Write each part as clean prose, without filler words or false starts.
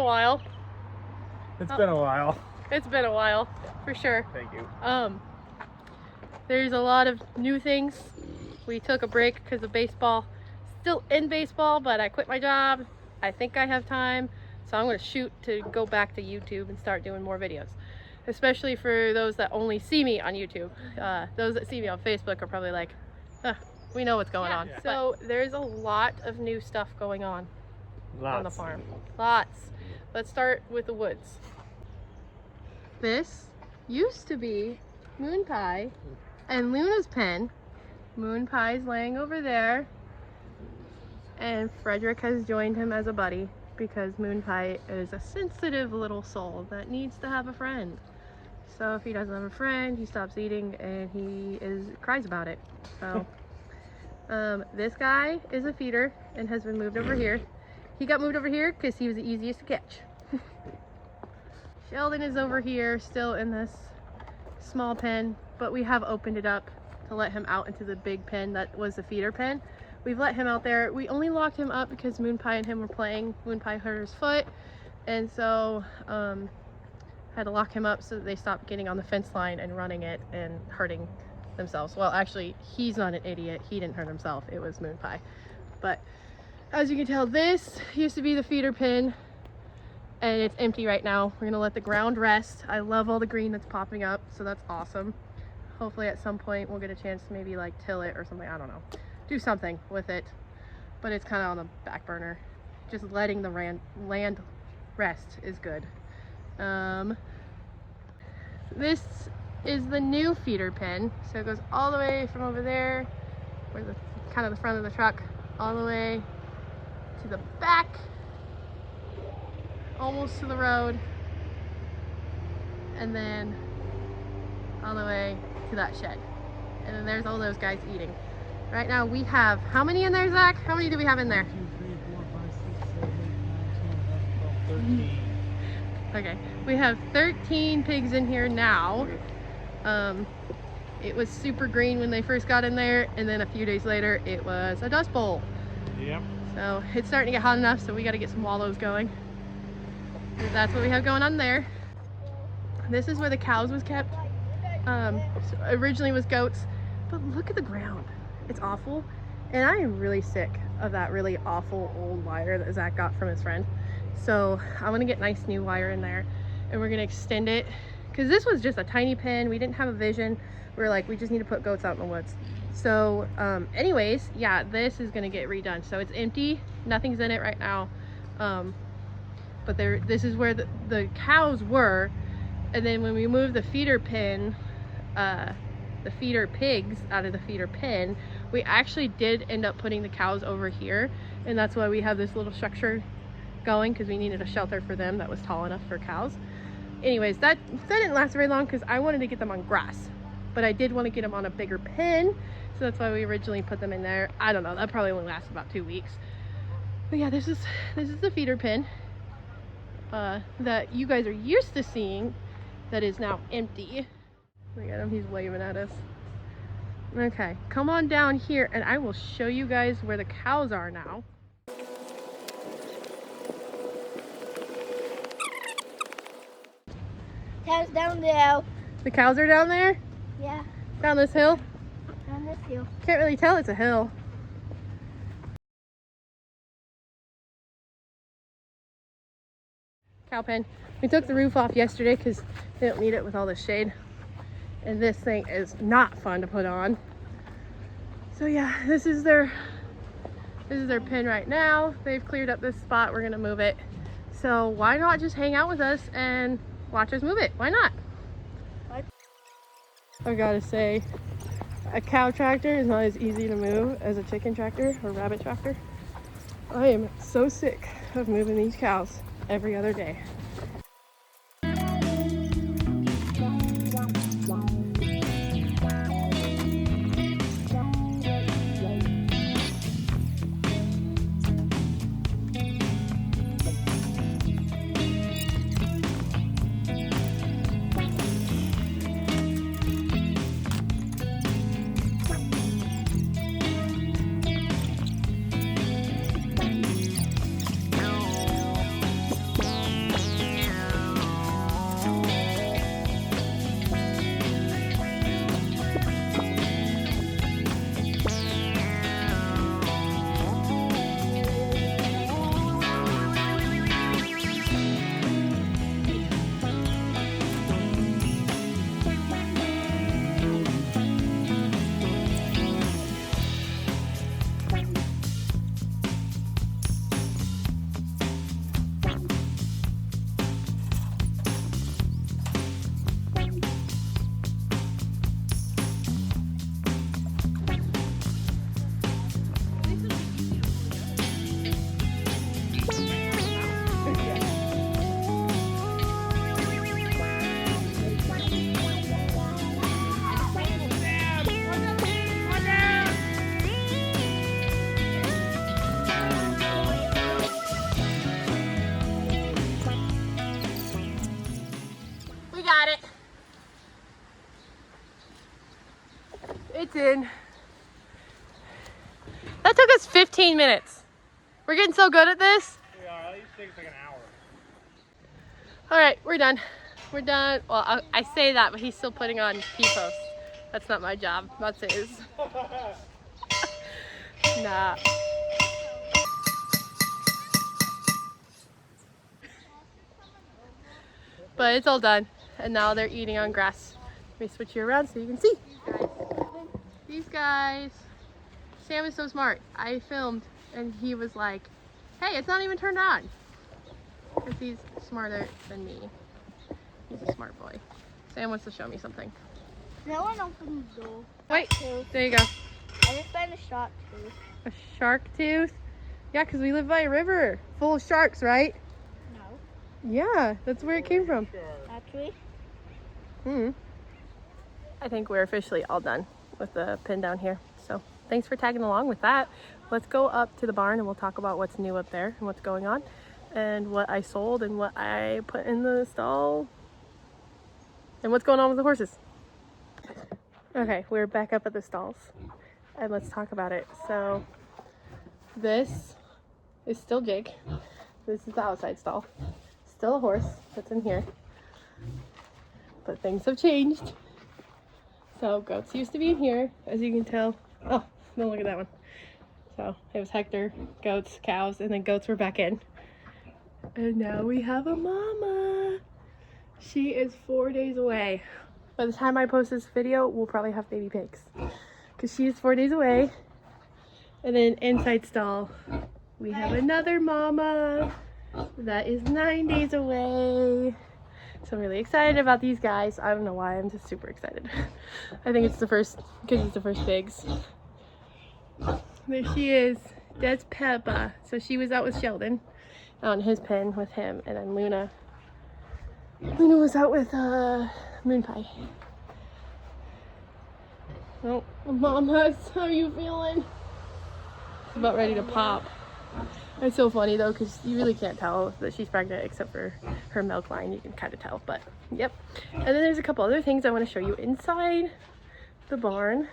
while. It's been a while. It's been a while, for sure. Thank you. There's a lot of new things. We took a break because of baseball. Still in baseball, but I quit my job. I think I have time, so I'm going to shoot to go back to YouTube and start doing more videos. Especially for those that only see me on YouTube. Those that see me on Facebook are probably like, we know what's going on. So there's a lot of new stuff going on the farm. Lots. Let's start with the woods. This used to be Moon Pie and Luna's pen. Moon Pie's laying over there, and Frederick has joined him as a buddy because Moon Pie is a sensitive little soul that needs to have a friend. So if he doesn't have a friend, he stops eating and he cries about it. So this guy is a feeder and has been moved over here. He got moved over here because he was the easiest to catch. Sheldon is over here still in this small pen, but we have opened it up to let him out into the big pen that was the feeder pen. We've let him out there. We only locked him up because Moon Pie and him were playing. Moon Pie hurt his foot, and so had to lock him up so that they stopped getting on the fence line and running it and hurting themselves. Well, actually, he's not an idiot. He didn't hurt himself. It was Moon Pie. But as you can tell, this used to be the feeder pen, and it's empty right now. We're gonna let the ground rest. I love all the green that's popping up, so that's awesome. Hopefully at some point we'll get a chance to maybe like till it or something. I don't know. Do something with it, but it's kind of on the back burner. Just letting the land rest is good. This is the new feeder pen, so it goes all the way from over there, where the kind of the front of the truck, all the way to the back, almost to the road, and then all the way to that shed. And then there's all those guys eating. Right now we have, how many in there, Zach? How many do we have in there? 1, 2, 3, 4, 5, 6, 7, 8, 9, 10, 11, 12, 13. Okay, we have 13 pigs in here now. It was super green when they first got in there, and then a few days later it was a dust bowl. Yep. So it's starting to get hot enough, so we got to get some wallows going. So that's what we have going on there. This is where the cows was kept. So originally was goats, but look at the ground. It's awful, and I am really sick of that really awful old wire that Zach got from his friend. So I'm gonna get nice new wire in there, and we're gonna extend it, because this was just a tiny pen. We didn't have a vision. We were like, we just need to put goats out in the woods. So anyways, yeah, this is gonna get redone. So it's empty, nothing's in it right now, but this is where the cows were. And then when we moved the feeder pen, the feeder pigs out of the feeder pen, we actually did end up putting the cows over here, and that's why we have this little structure going, because we needed a shelter for them that was tall enough for cows. Anyways, that didn't last very long because I wanted to get them on grass, but I did want to get them on a bigger pen, so that's why we originally put them in there. I don't know, that probably only lasted about 2 weeks. But yeah, this is the feeder pen that you guys are used to seeing, that is now empty. Look at him, he's waving at us. Okay, come on down here and I will show you guys where the cows are now. Cows down there. The cows are down there? Yeah, Down this hill? down this hill. Can't really tell it's a hill. Cow pen. We took the roof off yesterday because they don't need it with all this shade. And this thing is not fun to put on. So yeah, this is their pen right now. They've cleared up this spot. We're gonna move it. So why not just hang out with us and watch us move it? Why not? What? I've got to say, a cow tractor is not as easy to move as a chicken tractor or rabbit tractor. I am so sick of moving these cows every other day. It's in. That took us 15 minutes. We're getting so good at this. We are. It takes like an hour. All right, we're done. We're done. Well, I say that, but he's still putting on T-posts. That's not my job. That's his. Nah. But it's all done. And now they're eating on grass. Let me switch you around so you can see. These guys. Sam is so smart. I filmed and he was like, hey, it's not even turned on. Because he's smarter than me. He's a smart boy. Sam wants to show me something. No one opened the door. Wait, there you go. I just found a shark tooth. A shark tooth? Yeah, because we live by a river full of sharks, right? No. Yeah, that's where it came from. Actually. I think we're officially all done with the pin down here. So thanks for tagging along with that. Let's go up to the barn and we'll talk about what's new up there and what's going on and what I sold and what I put in the stall and what's going on with the horses. Okay, we're back up at the stalls and let's talk about it. So this is still Jake. This is the outside stall. Still a horse that's in here. But things have changed. So goats used to be in here, as you can tell. Oh, no, look at that one. So it was Hector, goats, cows, and then goats were back in. And now we have a mama. She is 4 days away. By the time I post this video, we'll probably have baby pigs. Because she is 4 days away. And then inside stall, we have another mama that is 9 days away. So I'm really excited about these guys. I don't know why, I'm just super excited. I think it's the first, because it's the first pigs. There she is. That's Peppa. So she was out with Sheldon on his pen with him, and then Luna was out with Moon Pie. Oh, Mama, how are you feeling? It's about ready to pop. It's so funny though, because you really can't tell that she's pregnant except for her milk line. You can kind of tell, but yep. And then there's a couple other things I want to show you inside the barn.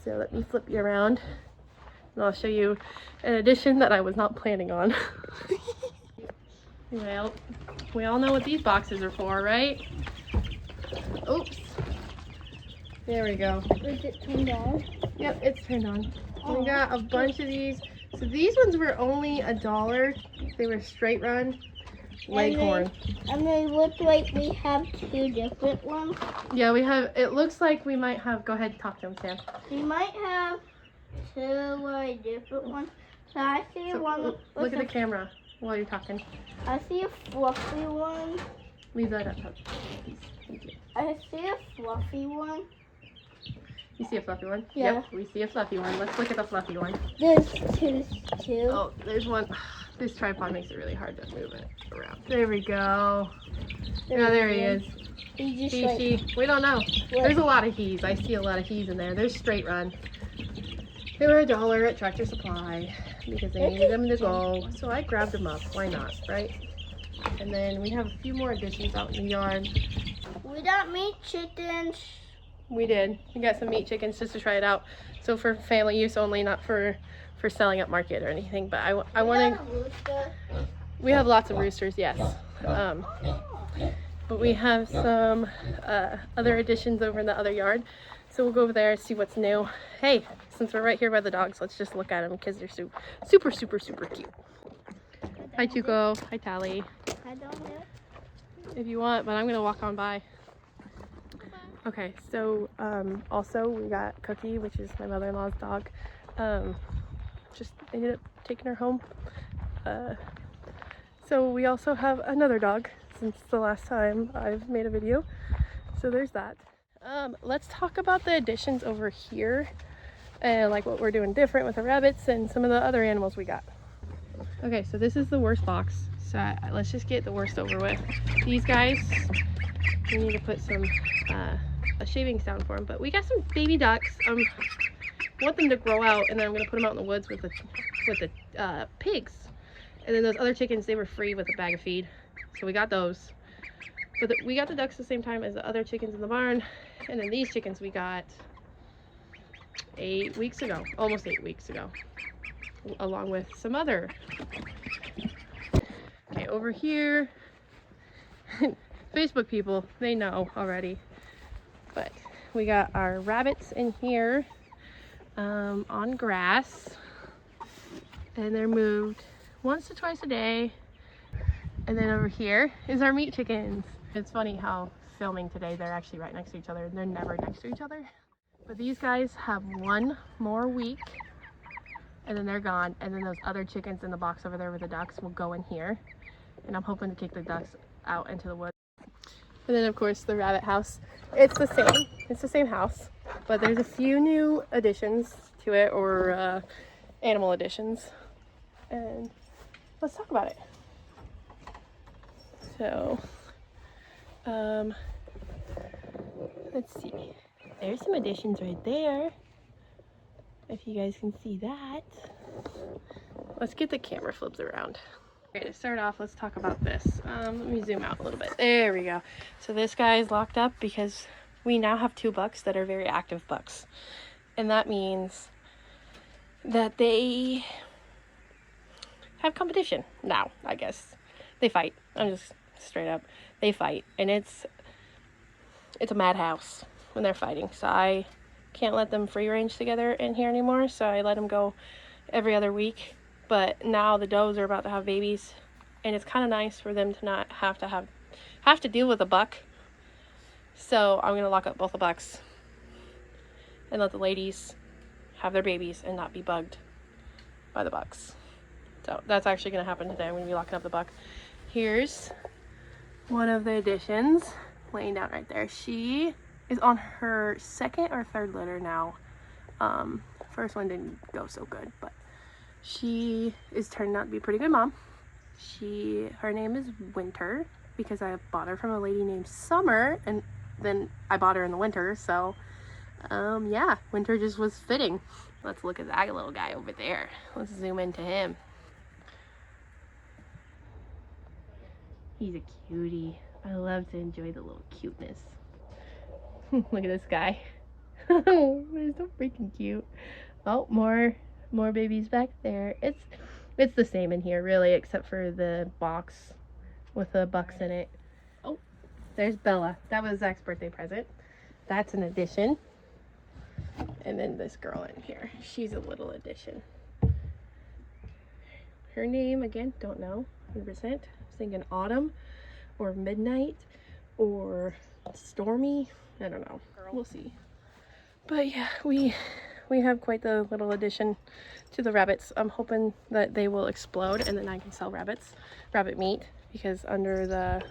So let me flip you around and I'll show you an addition that I was not planning on. Well, we all know what these boxes are for, right? Oops. There we go. Is it turned on? Yep, it's turned on. We got a bunch of these. So these ones were only $1. They were straight run Leghorn. And they look like we have two different ones. Yeah, we have, it looks like we might have, go ahead and talk to him, Sam. We might have two different ones. So I see one. Look at the camera while you're talking. I see a fluffy one. Leave that up, please. Thank you. I see a fluffy one. You see a fluffy one? Yeah. Yep, we see a fluffy one. Let's look at the fluffy one. There's two. Oh, there's one. This tripod makes it really hard to move it around. There we go. Yeah, there he is. He just He, she. We don't know. There's a lot of he's. I see a lot of he's in there. There's straight run. They were $1 at Tractor Supply because they needed them to go. So I grabbed them up. Why not, right? And then we have a few more additions out in the yard. We got meat chickens. We did. We got some meat chickens just to try it out. So for family use only, not for selling at market or anything. But I want to. We have lots of roosters, yes. But we have some other additions over in the other yard. So we'll go over there and see what's new. Hey, since we're right here by the dogs, let's just look at them because they're super, super, super cute. Hi, Tuco. Hi, Tally. I don't know. If you want, but I'm going to walk on by. Okay, so also we got Cookie, which is my mother-in-law's dog. Just ended up taking her home. So we also have another dog since the last time I've made a video. So there's that. Let's talk about the additions over here and like what we're doing different with the rabbits and some of the other animals we got. Okay, so this is the worst box. So let's just get the worst over with. These guys, we need to put some a shaving sound for them, but we got some baby ducks. I want them to grow out, and then I'm gonna put them out in the woods with the pigs. And then those other chickens, they were free with a bag of feed, so we got those. But we got the ducks the same time as the other chickens in the barn, and then these chickens we got 8 weeks ago, almost 8 weeks ago, along with some other. Okay, over here, Facebook people, they know already, but we got our rabbits in here on grass, and they're moved once to twice a day. And then over here is our meat chickens. It's funny how filming today, they're actually right next to each other. They're never next to each other. But these guys have 1 more week and then they're gone. And then those other chickens in the box over there with the ducks will go in here. And I'm hoping to kick the ducks out into the woods. And then of course the rabbit house. It's the same house, but there's a few new additions to it, or animal additions. And let's talk about it. So, let's see. There's some additions right there, if you guys can see that. Let's get the camera flipped around. Okay, to start off, let's talk about this. Let me zoom out a little bit. There we go. So this guy is locked up because we now have 2 bucks that are very active bucks. And that means that they have competition now, I guess. They fight. I'm just straight up. They fight. And it's a madhouse when they're fighting. So I can't let them free range together in here anymore. So I let them go every other week. But now the does are about to have babies, and it's kind of nice for them to not have to deal with a buck. So I'm gonna lock up both the bucks and let the ladies have their babies and not be bugged by the bucks. So that's actually gonna happen today. I'm gonna be locking up the buck. Here's one of the additions laying down right there. She is on her 2nd or 3rd litter now. First one didn't go so good, but she is turning out to be a pretty good mom. Her name is Winter because I bought her from a lady named Summer, and then I bought her in the winter. So yeah, Winter just was fitting. Let's look at that little guy over there. Let's zoom into him. He's a cutie. I love to enjoy the little cuteness. Look at this guy. They're so freaking cute. Oh, more babies back there. It's the same in here really, except for the box with the bucks in it. Oh, there's Bella. That was Zach's birthday present. That's an addition. And then this girl in here, she's a little addition. Her name, again, don't know 100%. I was thinking Autumn or Midnight or Stormy. I don't know. We'll see. But yeah, we have quite the little addition to the rabbits. I'm hoping that they will explode and then I can sell rabbit meat, because under the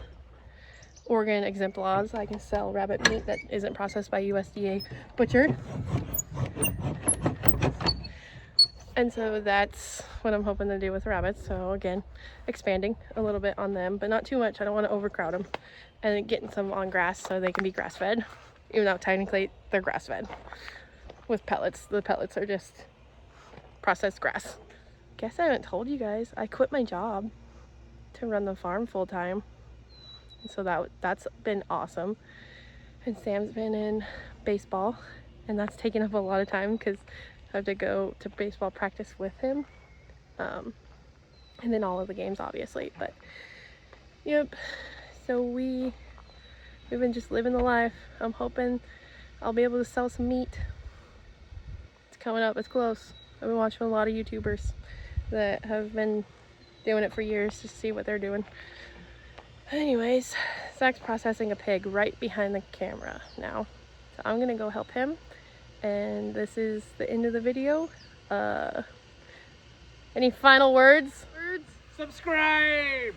Oregon exempt laws, I can sell rabbit meat that isn't processed by USDA butchered. And so that's what I'm hoping to do with rabbits. So again, expanding a little bit on them, but not too much. I don't want to overcrowd them, and then getting some on grass so they can be grass fed, even though technically they're grass fed with pellets. The pellets are just processed grass. Guess I haven't told you guys, I quit my job to run the farm full time. So that's been awesome. And Sam's been in baseball, and that's taken up a lot of time because I have to go to baseball practice with him. And then all of the games, obviously. But yep, so we've been just living the life. I'm hoping I'll be able to sell some meat. It's coming up, it's close. I've been watching a lot of YouTubers that have been doing it for years to see what they're doing. Anyways, Zach's processing a pig right behind the camera now. So I'm gonna go help him. And this is the end of the video. Any final words? Subscribe!